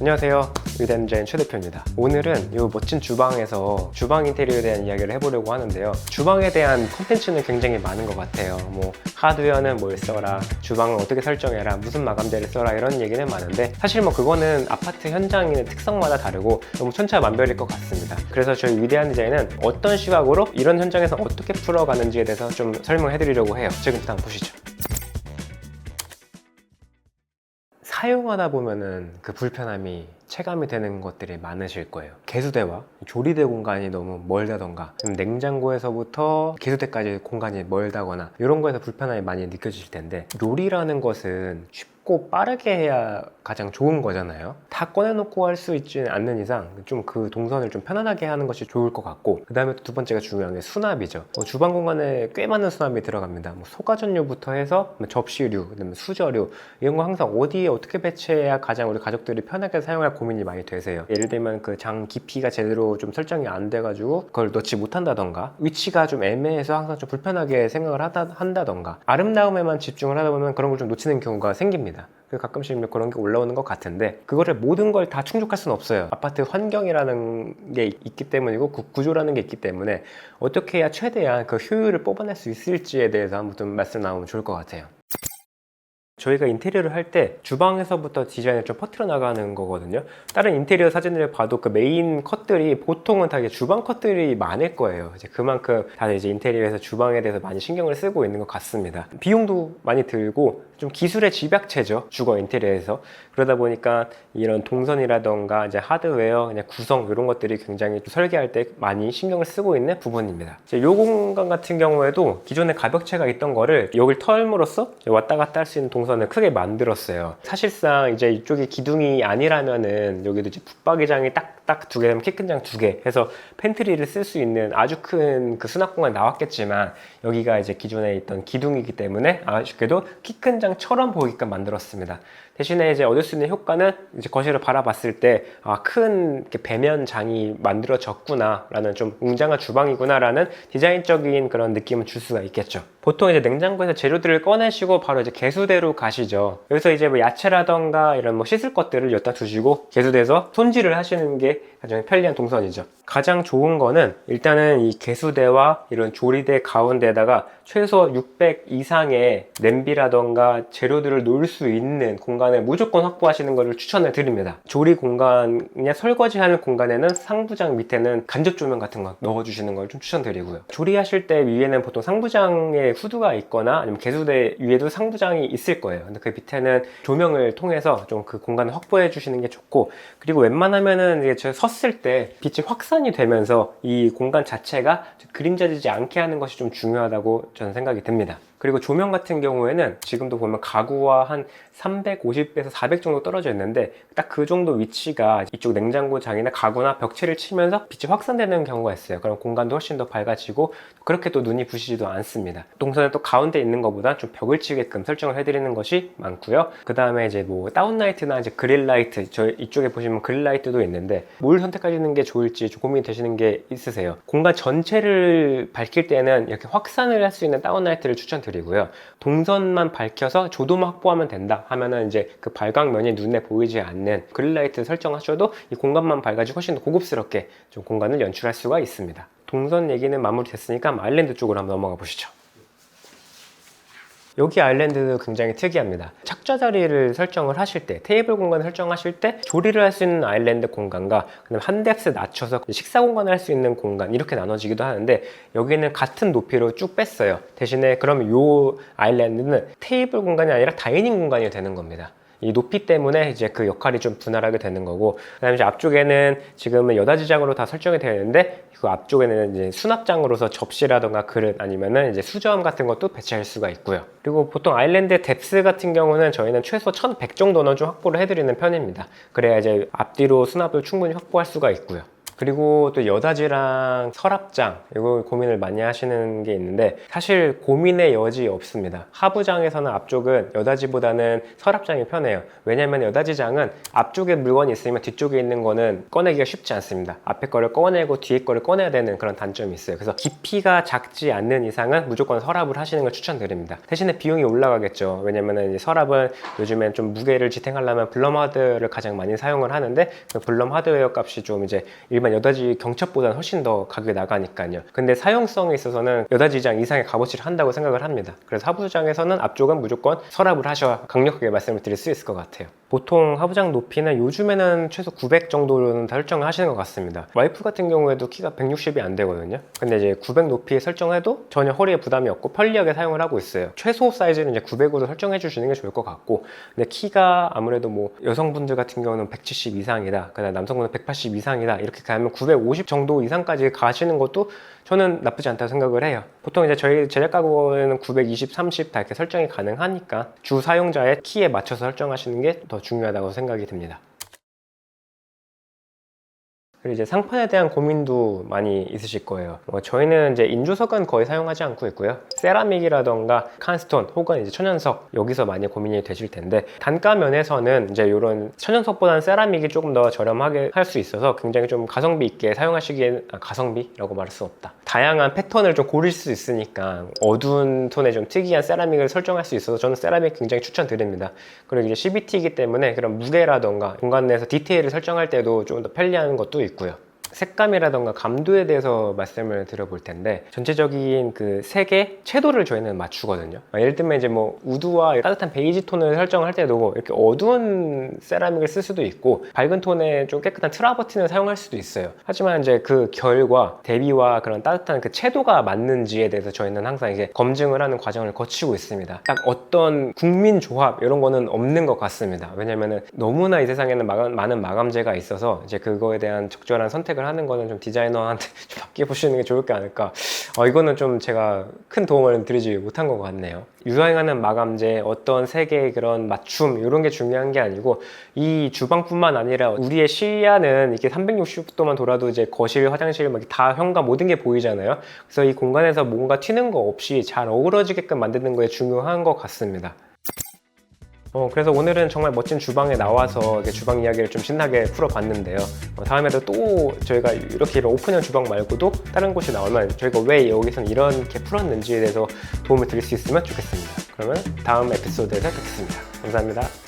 안녕하세요, 위대한 디자인 최 대표입니다. 오늘은 이 멋진 주방에서 주방 인테리어에 대한 이야기를 해보려고 하는데요. 주방에 대한 콘텐츠는 굉장히 많은 것 같아요. 뭐 하드웨어는 뭘 써라, 주방을 어떻게 설정해라, 무슨 마감재를 써라, 이런 얘기는 많은데 사실 뭐 그거는 아파트 현장의 특성마다 다르고 너무 천차만별일 것 같습니다. 그래서 저희 위대한 디자인은 어떤 시각으로 이런 현장에서 어떻게 풀어가는지에 대해서 좀 설명해 드리려고 해요. 지금부터 한번 보시죠. 사용하다 보면은 그 불편함이 체감이 되는 것들이 많으실 거예요. 개수대와 조리대 공간이 너무 멀다던가, 냉장고에서부터 개수대까지 공간이 멀다거나 이런 거에서 불편함이 많이 느껴지실 텐데, 요리라는 것은 쉽고 빠르게 해야 가장 좋은 거잖아요. 다 꺼내놓고 할 수 있지 않는 이상 좀 그 동선을 좀 편안하게 하는 것이 좋을 것 같고, 그 다음에 두 번째가 중요한 게 수납이죠. 주방 공간에 꽤 많은 수납이 들어갑니다. 뭐 소가전류부터 해서 접시류, 그다음에 수저류, 이런 거 항상 어디에 어떻게 배치해야 가장 우리 가족들이 편하게 사용할 고민이 많이 되세요. 예를 들면 그 장 깊이가 제대로 좀 설정이 안 돼가지고 그걸 넣지 못한다던가, 위치가 좀 애매해서 항상 좀 불편하게 생각을 한다던가, 아름다움에만 집중을 하다 보면 그런 걸 좀 놓치는 경우가 생깁니다. 가끔씩 그런 게 올라오는 것 같은데, 그거를 모든 걸 다 충족할 수는 없어요. 아파트 환경이라는 게 있기 때문이고 구조라는 게 있기 때문에 어떻게 해야 최대한 그 효율을 뽑아낼 수 있을지에 대해서 한번 좀 말씀 나오면 좋을 것 같아요. 저희가 인테리어를 할 때 주방에서부터 디자인을 좀 퍼뜨려 나가는 거거든요. 다른 인테리어 사진을 봐도 그 메인 컷들이 보통은 다 주방 컷들이 많을 거예요. 이제 그만큼 다들 이제 인테리어에서 주방에 대해서 많이 신경을 쓰고 있는 것 같습니다. 비용도 많이 들고 좀 기술의 집약체죠, 주거 인테리어에서. 그러다 보니까 이런 동선이라던가 이제 하드웨어, 그냥 구성, 이런 것들이 굉장히 설계할 때 많이 신경을 쓰고 있는 부분입니다. 이 공간 같은 경우에도 기존에 가벽체가 있던 거를 여길 털므로써 왔다 갔다 할 수 있는 동선을 크게 만들었어요. 사실상 이제 이쪽이 기둥이 아니라면은 여기도 이제 붙박이장이 딱 두 개, 키 큰 장 두 개 해서 팬트리를 쓸 수 있는 아주 큰 그 수납 공간이 나왔겠지만, 여기가 이제 기존에 있던 기둥이기 때문에 아쉽게도 키 큰 장처럼 보이게끔 만들었습니다. 대신에 이제 얻을 수 있는 효과는 이제 거실을 바라봤을 때 큰 배면 장이 만들어졌구나 라는, 좀 웅장한 주방이구나 라는 디자인적인 그런 느낌을 줄 수가 있겠죠. 보통 이제 냉장고에서 재료들을 꺼내시고 바로 이제 개수대로 가시죠. 여기서 이제 뭐 야채라던가 이런 뭐 씻을 것들을 여기다 두시고 개수대에서 손질을 하시는 게 가장 편리한 동선이죠. 가장 좋은 거는 일단은 이 개수대와 이런 조리대 가운데에다가 최소 600 이상의 냄비라던가 재료들을 놓을 수 있는 공간을 무조건 확보하시는 것을 추천을 드립니다. 조리 공간이나 설거지하는 공간에는 상부장 밑에는 간접 조명 같은 거 넣어주시는 걸 좀 추천드리고요. 조리하실 때 위에는 보통 상부장에 후드가 있거나 아니면 개수대 위에도 상부장이 있을 거예요. 근데 그 밑에는 조명을 통해서 좀 그 공간을 확보해 주시는 게 좋고, 그리고 웬만하면은 이제 섰을 때 빛이 확산이 되면서 이 공간 자체가 그림자지지 않게 하는 것이 좀 중요하다고 저는 생각이 듭니다. 그리고 조명 같은 경우에는 지금도 보면 가구와 한 350에서 400 정도 떨어져 있는데, 딱 그 정도 위치가 이쪽 냉장고장이나 가구나 벽체를 치면서 빛이 확산되는 경우가 있어요. 그럼 공간도 훨씬 더 밝아지고 그렇게 또 눈이 부시지도 않습니다. 동선은 또 가운데 있는 것보다 좀 벽을 치게끔 설정을 해드리는 것이 많고요. 그 다음에 이제 뭐 다운라이트나 이제 그릴라이트, 저 이쪽에 보시면 그릴라이트도 있는데 뭘 선택하시는 게 좋을지 좀 고민이 되시는 게 있으세요. 공간 전체를 밝힐 때는 이렇게 확산을 할 수 있는 다운라이트를 추천드리고요. 동선만 밝혀서 조도만 확보하면 된다 하면은 이제 그 발광면이 눈에 보이지 않는 그릴라이트 설정하셔도 이 공간만 밝아지고 훨씬 더 고급스럽게 좀 공간을 연출할 수가 있습니다. 동선 얘기는 마무리됐으니까 아일랜드 쪽으로 한번 넘어가 보시죠. 여기 아일랜드도 굉장히 특이합니다. 착좌 자리를 설정을 하실 때, 테이블 공간을 설정하실 때 조리를 할 수 있는 아일랜드 공간과 그다음에 한 뎁스 낮춰서 식사 공간을 할 수 있는 공간, 이렇게 나눠지기도 하는데, 여기는 같은 높이로 쭉 뺐어요. 대신에 그러면 이 아일랜드는 테이블 공간이 아니라 다이닝 공간이 되는 겁니다. 이 높이 때문에 이제 그 역할이 좀 분할하게 되는 거고, 그다음에 이제 앞쪽에는 지금은 여닫이장으로 다 설정이 되어 있는데, 그 앞쪽에는 이제 수납장으로서 접시라던가 그릇 아니면은 이제 수저함 같은 것도 배치할 수가 있고요. 그리고 보통 아일랜드 뎁스 같은 경우는 저희는 최소 1100 정도는 좀 확보를 해드리는 편입니다. 그래야 이제 앞뒤로 수납을 충분히 확보할 수가 있고요. 그리고 또 여닫이랑 서랍장, 이거 고민을 많이 하시는 게 있는데 사실 고민의 여지 없습니다. 하부장에서는 앞쪽은 여닫이보다는 서랍장이 편해요. 왜냐면 여닫이장은 앞쪽에 물건이 있으면 뒤쪽에 있는 거는 꺼내기가 쉽지 않습니다. 앞에 거를 꺼내고 뒤에 거를 꺼내야 되는 그런 단점이 있어요. 그래서 깊이가 작지 않는 이상은 무조건 서랍을 하시는 걸 추천드립니다. 대신에 비용이 올라가겠죠. 왜냐면 서랍은 요즘엔 좀 무게를 지탱하려면 블럼 하드를 가장 많이 사용을 하는데 그 블럼 하드웨어 값이 좀 이제 일반 여닫이 경첩보다는 훨씬 더 가격이 나가니까요. 근데 사용성에 있어서는 여닫이장 이상의 값어치를 한다고 생각을 합니다. 그래서 하부장에서는 앞쪽은 무조건 서랍을 하셔야 강력하게 말씀을 드릴 수 있을 것 같아요. 보통 하부장 높이는 요즘에는 최소 900 정도로는 다 설정을 하시는 것 같습니다. 와이프 같은 경우에도 키가 160이 안 되거든요. 근데 이제 900 높이에 설정해도 전혀 허리에 부담이 없고 편리하게 사용을 하고 있어요. 최소 사이즈는 이제 900으로 설정해 주시는 게 좋을 것 같고, 근데 키가 아무래도 뭐 여성분들 같은 경우는 170 이상이다, 그다음 남성분은 180 이상이다, 이렇게 가면 950 정도 이상까지 가시는 것도 저는 나쁘지 않다고 생각을 해요. 보통 이제 저희 제작 가구에는 920, 30 다 이렇게 설정이 가능하니까 주 사용자의 키에 맞춰서 설정하시는 게 더 중요하다고 생각이 듭니다. 그리고 이제 상판에 대한 고민도 많이 있으실 거예요. 저희는 이제 인조석은 거의 사용하지 않고 있고요. 세라믹이라던가 칸스톤 혹은 이제 천연석, 여기서 많이 고민이 되실 텐데, 단가 면에서는 이제 이런 천연석보다는 세라믹이 조금 더 저렴하게 할 수 있어서 굉장히 좀 가성비 있게 사용하시기엔, 가성비라고 말할 수 없다, 다양한 패턴을 좀 고를 수 있으니까 어두운 톤의 좀 특이한 세라믹을 설정할 수 있어서 저는 세라믹 굉장히 추천드립니다. 그리고 이제 CVT이기 때문에 그런 무게라던가 공간 내에서 디테일을 설정할 때도 좀 더 편리한 것도 있고요. 색감이라던가 감도에 대해서 말씀을 드려볼 텐데, 전체적인 그 색의 채도를 저희는 맞추거든요. 예를 들면 이제 뭐 우드와 따뜻한 베이지 톤을 설정할 때도 이렇게 어두운 세라믹을 쓸 수도 있고 밝은 톤의 좀 깨끗한 트라버틴을 사용할 수도 있어요. 하지만 이제 그 결과 대비와 그런 따뜻한 그 채도가 맞는지에 대해서 저희는 항상 이제 검증을 하는 과정을 거치고 있습니다. 딱 어떤 국민 조합 이런 거는 없는 것 같습니다. 왜냐면은 너무나 이 세상에는 많은 마감재가 있어서 이제 그거에 대한 적절한 선택을 하는 거는 좀 디자이너한테 좀 맡겨보시는 게 좋을 게 아닐까. 이거는 좀 제가 큰 도움을 드리지 못한 것 같네요. 유사행하는 마감재, 어떤 색의 그런 맞춤, 이런 게 중요한 게 아니고, 이 주방뿐만 아니라 우리의 시야는 이렇게 360도만 돌아도 이제 거실, 화장실 막 다 현관 모든 게 보이잖아요. 그래서 이 공간에서 뭔가 튀는 거 없이 잘 어우러지게끔 만드는 거에 중요한 것 같습니다. 그래서 오늘은 정말 멋진 주방에 나와서 주방 이야기를 좀 신나게 풀어봤는데요. 다음에도 또 저희가 이렇게 오픈형 주방 말고도 다른 곳이 나오면 저희가 왜 여기서는 이렇게 풀었는지에 대해서 도움을 드릴 수 있으면 좋겠습니다. 그러면 다음 에피소드에서 뵙겠습니다. 감사합니다.